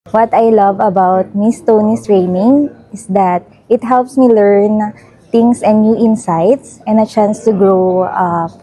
What I love about Miss Tony's training is that it helps me learn things and new insights and a chance to grow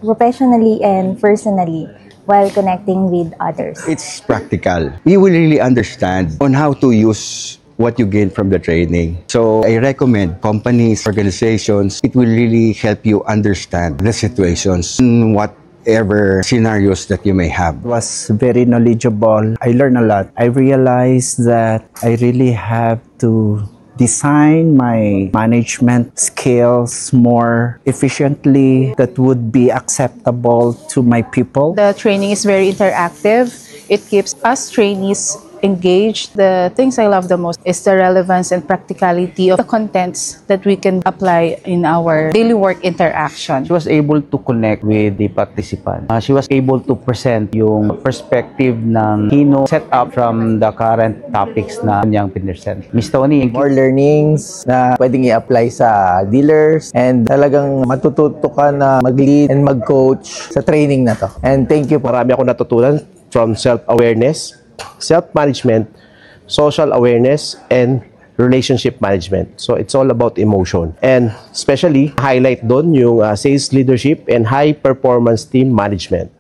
professionally and personally while connecting with others. It's practical. You will really understand on how to use what you gain from the training. So I recommend companies, organizations, it will really help you understand the situations, whatever scenarios that you may have. It was very knowledgeable. I learned a lot. I realized that I really have to design my management skills more efficiently that would be acceptable to my people. The training is very interactive. It keeps us trainees engaged. The things I love the most is the relevance and practicality of the contents that we can apply in our daily work interaction. She was able to connect with the participant. She was able to present yung perspective ng keynote set up from the current topics na kanyang pinresent. Miss Tony, more learnings na pwedeng i-apply sa dealers and talagang matututo ka na mag-lead and mag-coach sa training na to. And thank you po. Marami akong natutunan from self-awareness, self-management, social awareness, and relationship management. So it's all about emotion. And especially, highlight doon yung sales leadership and high performance team management.